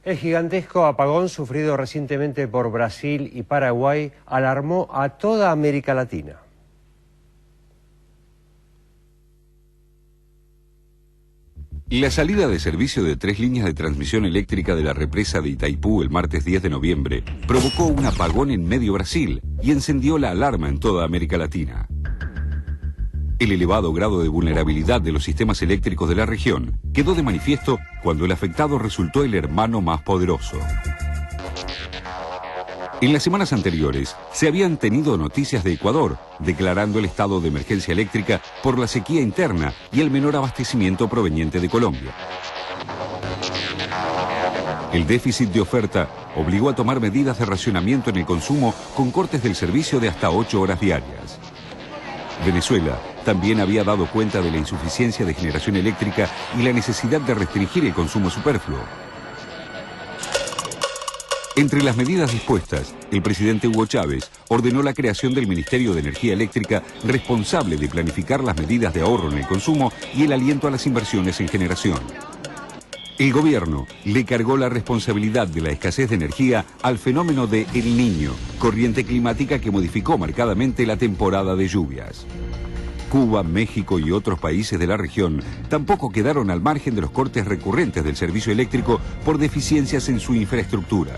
El gigantesco apagón sufrido recientemente por Brasil y Paraguay alarmó a toda América Latina. La salida de servicio de 3 líneas de transmisión eléctrica de la represa de Itaipú el martes 10 de noviembre provocó un apagón en medio Brasil y encendió la alarma en toda América Latina. El elevado grado de vulnerabilidad de los sistemas eléctricos de la región quedó de manifiesto cuando el afectado resultó el hermano más poderoso. En las semanas anteriores se habían tenido noticias de Ecuador declarando el estado de emergencia eléctrica por la sequía interna y el menor abastecimiento proveniente de Colombia. El déficit de oferta obligó a tomar medidas de racionamiento en el consumo con cortes del servicio de hasta 8 horas diarias. Venezuela también había dado cuenta de la insuficiencia de generación eléctrica y la necesidad de restringir el consumo superfluo. Entre las medidas dispuestas, el presidente Hugo Chávez ordenó la creación del Ministerio de Energía Eléctrica responsable de planificar las medidas de ahorro en el consumo y el aliento a las inversiones en generación. El gobierno le cargó la responsabilidad de la escasez de energía al fenómeno de El Niño, corriente climática que modificó marcadamente la temporada de lluvias. Cuba, México y otros países de la región tampoco quedaron al margen de los cortes recurrentes del servicio eléctrico por deficiencias en su infraestructura.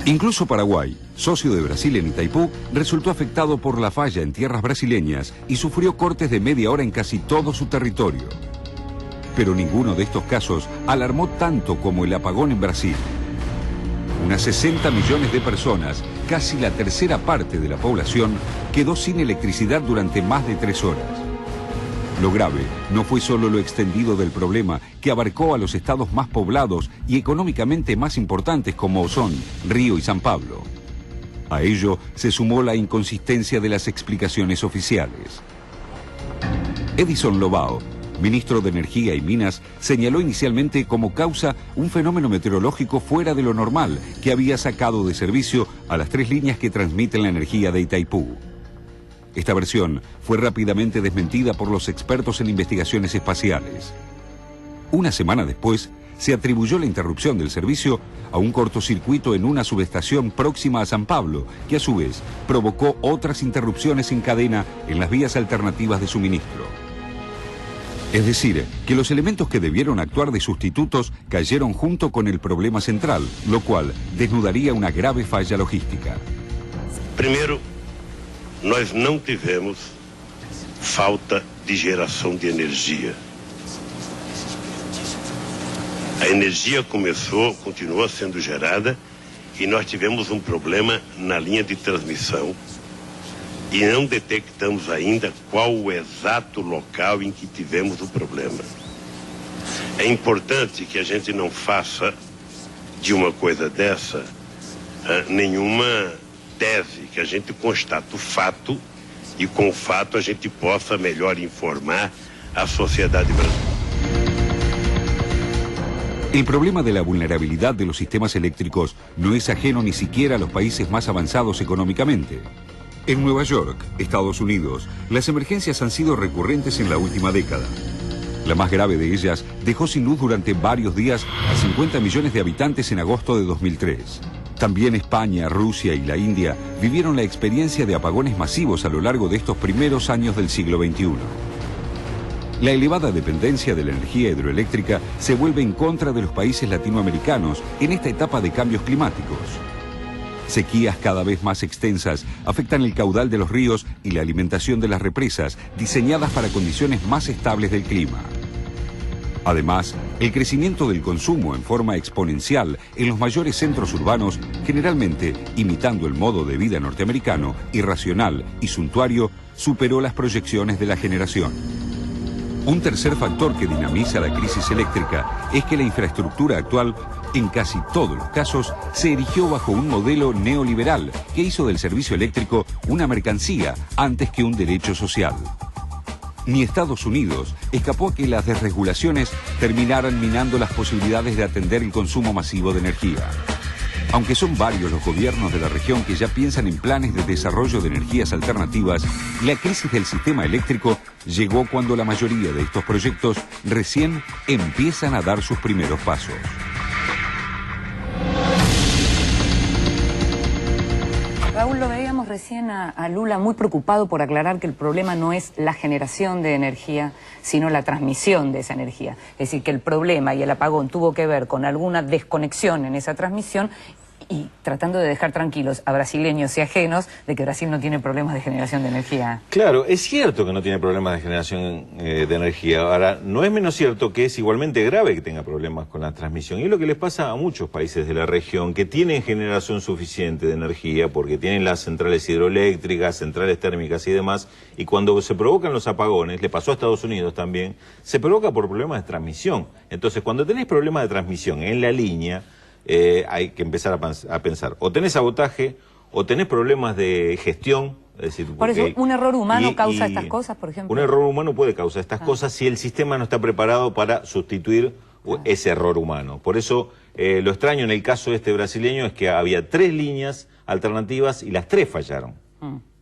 Incluso Paraguay, socio de Brasil en Itaipú, resultó afectado por la falla en tierras brasileñas y sufrió cortes de media hora en casi todo su territorio. Pero ninguno de estos casos alarmó tanto como el apagón en Brasil. Unas 60 millones de personas, casi la tercera parte de la población, quedó sin electricidad durante más de 3 horas. Lo grave no fue solo lo extendido del problema, que abarcó a los estados más poblados y económicamente más importantes como son Río y San Pablo. A ello se sumó la inconsistencia de las explicaciones oficiales. Edison Lobao, ministro de Energía y Minas, señaló inicialmente como causa un fenómeno meteorológico fuera de lo normal que había sacado de servicio a las 3 líneas que transmiten la energía de Itaipú. Esta versión fue rápidamente desmentida por los expertos en investigaciones espaciales. Una semana después, se atribuyó la interrupción del servicio a un cortocircuito en una subestación próxima a San Pablo, que a su vez provocó otras interrupciones en cadena en las vías alternativas de suministro. Es decir, que los elementos que debieron actuar de sustitutos cayeron junto con el problema central, lo cual desnudaría una grave falla logística. Primero, nós não tivemos falta de geração de energia. A energia continuou sendo gerada e nós tivemos problema na linha de transmissão e não detectamos ainda qual o exato local em que tivemos o problema. É importante que a gente não faça de uma coisa dessa nenhuma tese, que a gente constate o fato e com o fato a gente possa melhor informar a sociedade brasileira. El problema de la vulnerabilidad de los sistemas eléctricos no es ajeno ni siquiera a los países más avanzados económicamente. En Nueva York, Estados Unidos, las emergencias han sido recurrentes en la última década. La más grave de ellas dejó sin luz durante varios días a 50 millones de habitantes en agosto de 2003. También España, Rusia y la India vivieron la experiencia de apagones masivos a lo largo de estos primeros años del siglo XXI. La elevada dependencia de la energía hidroeléctrica se vuelve en contra de los países latinoamericanos en esta etapa de cambios climáticos. Sequías cada vez más extensas afectan el caudal de los ríos y la alimentación de las represas, diseñadas para condiciones más estables del clima. Además, el crecimiento del consumo en forma exponencial en los mayores centros urbanos, generalmente imitando el modo de vida norteamericano, irracional y suntuario, superó las proyecciones de la generación. Un tercer factor que dinamiza la crisis eléctrica es que la infraestructura actual, en casi todos los casos, se erigió bajo un modelo neoliberal que hizo del servicio eléctrico una mercancía antes que un derecho social. Ni Estados Unidos escapó a que las desregulaciones terminaran minando las posibilidades de atender el consumo masivo de energía. Aunque son varios los gobiernos de la región que ya piensan en planes de desarrollo de energías alternativas, la crisis del sistema eléctrico llegó cuando la mayoría de estos proyectos recién empiezan a dar sus primeros pasos. escuchábamos recién a Lula muy preocupado por aclarar que el problema no es la generación de energía, sino la transmisión de esa energía. Es decir, que el problema y el apagón tuvo que ver con alguna desconexión en esa transmisión, y tratando de dejar tranquilos a brasileños y ajenos de que Brasil no tiene problemas de generación de energía. Claro, es cierto que no tiene problemas de generación de energía. Ahora, no es menos cierto que es igualmente grave que tenga problemas con la transmisión. Y es lo que les pasa a muchos países de la región que tienen generación suficiente de energía porque tienen las centrales hidroeléctricas, centrales térmicas y demás. Y cuando se provocan los apagones, le pasó a Estados Unidos también, se provoca por problemas de transmisión. Entonces, cuando tenés problemas de transmisión en la línea, hay que empezar a pensar, o tenés sabotaje, o tenés problemas de gestión. Es decir, por eso, ¿un error humano causa estas cosas, por ejemplo? Un error humano puede causar estas cosas si el sistema no está preparado para sustituir ese error humano. Por eso, lo extraño en el caso este brasileño es que había 3 líneas alternativas y las 3 fallaron.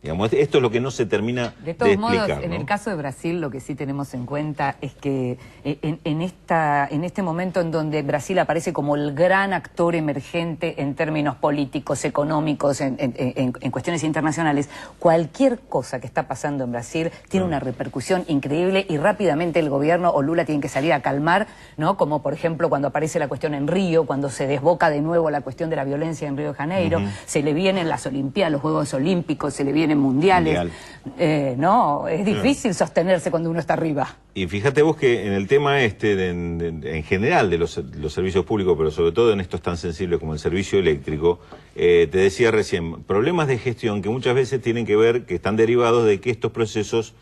Digamos, esto es lo que no se termina de explicar. De todos modos, en el caso de Brasil, lo que sí tenemos en cuenta es que en este momento en donde Brasil aparece como el gran actor emergente en términos políticos, económicos, en cuestiones internacionales, cualquier cosa que está pasando en Brasil tiene una repercusión increíble y rápidamente el gobierno o Lula tienen que salir a calmar, ¿no? Como por ejemplo cuando aparece la cuestión en Río, cuando se desboca de nuevo la cuestión de la violencia en Río de Janeiro, se le vienen las Olimpiadas, los Juegos Olímpicos, se le vienen mundiales. No, es difícil sostenerse cuando uno está arriba. Y fíjate vos que en el tema en general de los servicios públicos, pero sobre todo en estos tan sensibles como el servicio eléctrico, te decía recién, problemas de gestión que muchas veces tienen que ver, que están derivados de que estos procesos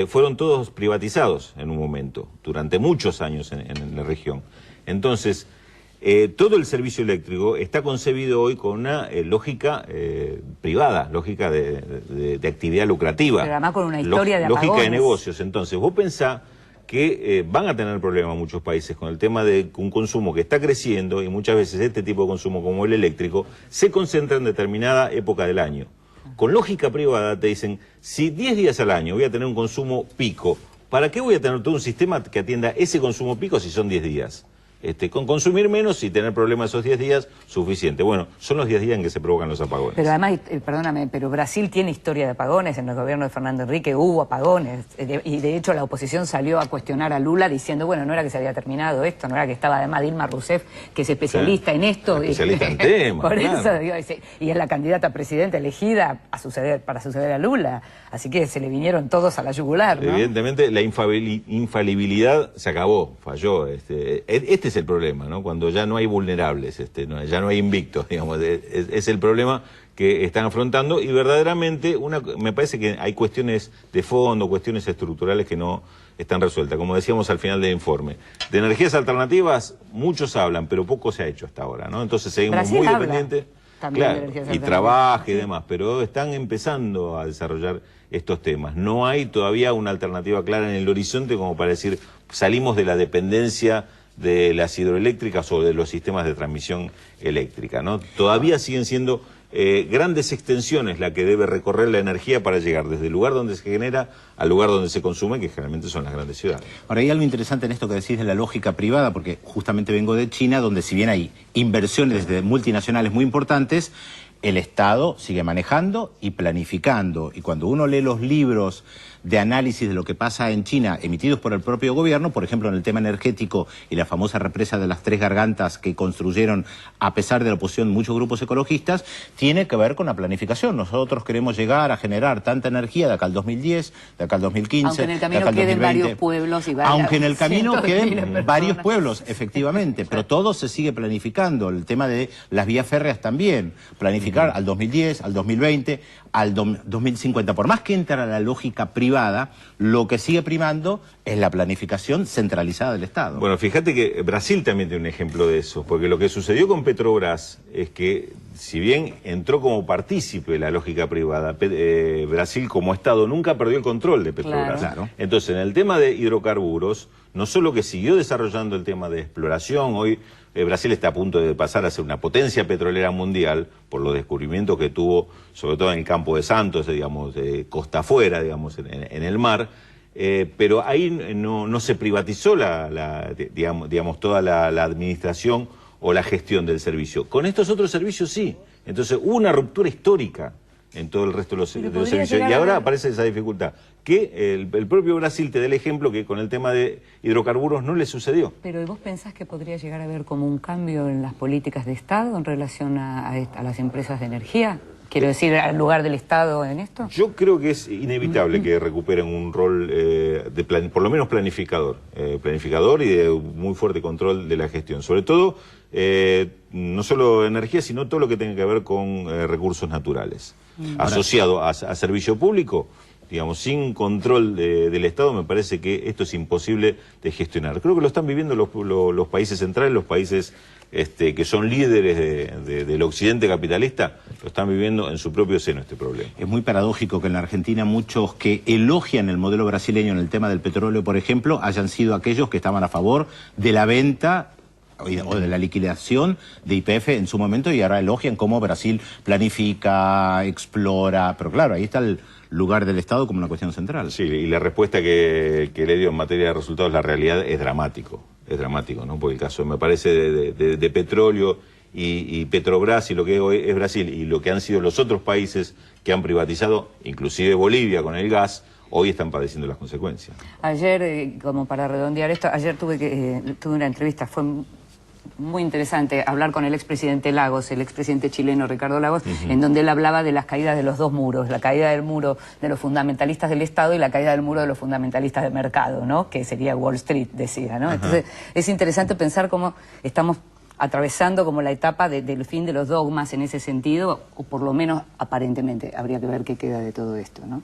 fueron todos privatizados en un momento, durante muchos años en la región. Entonces, todo el servicio eléctrico está concebido hoy con una lógica privada, lógica de actividad lucrativa. Pero además con una historia de apagones. Lógica de negocios. Entonces, vos pensás que van a tener problemas muchos países con el tema de un consumo que está creciendo y muchas veces este tipo de consumo como el eléctrico se concentra en determinada época del año. Con lógica privada te dicen, si 10 días al año voy a tener un consumo pico, ¿para qué voy a tener todo un sistema que atienda ese consumo pico si son 10 días? Con consumir menos y tener problemas esos 10 días, suficiente. Bueno, son los 10 días en que se provocan los apagones. Pero además, perdóname, pero Brasil tiene historia de apagones. En el gobierno de Fernando Henrique hubo apagones. Y de hecho la oposición salió a cuestionar a Lula diciendo, bueno, no era que se había terminado esto, no era que estaba además Dilma Rousseff, que es especialista en esto. Especialista en temas. Por claro. eso, digo, y es la candidata a presidenta elegida para suceder a Lula. Así que se le vinieron todos a la yugular, ¿no? Evidentemente la infalibilidad se acabó, falló. Este es el problema, ¿no? Cuando ya no hay vulnerables, ya no hay invictos, digamos, es el problema que están afrontando y verdaderamente me parece que hay cuestiones de fondo, cuestiones estructurales que no están resueltas. Como decíamos al final del informe, de energías alternativas muchos hablan, pero poco se ha hecho hasta ahora, ¿no? Entonces seguimos Brasil muy habla dependientes. Claro, y trabaja y demás, pero están empezando a desarrollar estos temas. No hay todavía una alternativa clara en el horizonte como para decir salimos de la dependencia de las hidroeléctricas o de los sistemas de transmisión eléctrica, ¿no? Todavía siguen siendo grandes extensiones la que debe recorrer la energía para llegar desde el lugar donde se genera al lugar donde se consume, que generalmente son las grandes ciudades. Ahora, hay algo interesante en esto que decís de la lógica privada, porque justamente vengo de China, donde si bien hay inversiones de multinacionales muy importantes, el Estado sigue manejando y planificando. Y cuando uno lee los libros de análisis de lo que pasa en China, emitidos por el propio gobierno, por ejemplo en el tema energético y la famosa represa de las 3 gargantas que construyeron a pesar de la oposición muchos grupos ecologistas, tiene que ver con la planificación. Nosotros queremos llegar a generar tanta energía de acá al 2010, de acá al 2015, aunque en el camino de acá al 2020. Queden varios pueblos y varias, aunque en el camino queden varios personas. pueblos, efectivamente, pero todo se sigue planificando. El tema de las vías férreas también, planificar al 2010, al 2020, al 2050. Por más que entra la lógica privada, lo que sigue primando es la planificación centralizada del Estado. Bueno, fíjate que Brasil también tiene un ejemplo de eso, porque lo que sucedió con Petrobras es que, si bien entró como partícipe la lógica privada, Brasil como Estado nunca perdió el control de Petrobras. Claro. Entonces, en el tema de hidrocarburos, no solo que siguió desarrollando el tema de exploración, hoy Brasil está a punto de pasar a ser una potencia petrolera mundial por los descubrimientos que tuvo, sobre todo en el Campo de Santos, digamos, costa afuera, digamos, en el mar, pero ahí no se privatizó digamos, toda la administración o la gestión del servicio. Con estos otros servicios sí. Entonces hubo una ruptura histórica en todo el resto de los podría servicios. llegar Y a ahora ver- aparece esa dificultad. Que el propio Brasil te da el ejemplo que con el tema de hidrocarburos no le sucedió. Pero ¿y vos pensás que podría llegar a haber como un cambio en las políticas de Estado en relación a las empresas de energía? Quiero decir, al lugar del Estado en esto. Yo creo que es inevitable que recuperen un rol por lo menos planificador y de un muy fuerte control de la gestión. Sobre todo, no solo energía, sino todo lo que tenga que ver con recursos naturales. Asociado a servicio público, digamos, sin control del Estado, me parece que esto es imposible de gestionar. Creo que lo están viviendo los países centrales, los países que son líderes del occidente capitalista, lo están viviendo en su propio seno este problema. Es muy paradójico que en la Argentina muchos que elogian el modelo brasileño en el tema del petróleo, por ejemplo, hayan sido aquellos que estaban a favor de la venta o de la liquidación de YPF en su momento, y ahora elogian cómo Brasil planifica, explora, pero claro, ahí está el lugar del Estado como una cuestión central. Sí, y la respuesta que le dio en materia de resultados, la realidad es dramático, ¿no? Porque el caso, me parece, de petróleo y Petrobras y lo que hoy es Brasil y lo que han sido los otros países que han privatizado, inclusive Bolivia con el gas, hoy están padeciendo las consecuencias. Ayer, como para redondear esto, ayer tuve una entrevista, fue muy interesante hablar con el expresidente Lagos, el expresidente chileno Ricardo Lagos, en donde él hablaba de las caídas de los dos muros, la caída del muro de los fundamentalistas del Estado y la caída del muro de los fundamentalistas del mercado, ¿no? Que sería Wall Street, decía, ¿no? Entonces, es interesante pensar cómo estamos atravesando como la etapa del fin de los dogmas en ese sentido, o por lo menos aparentemente, habría que ver qué queda de todo esto, ¿no?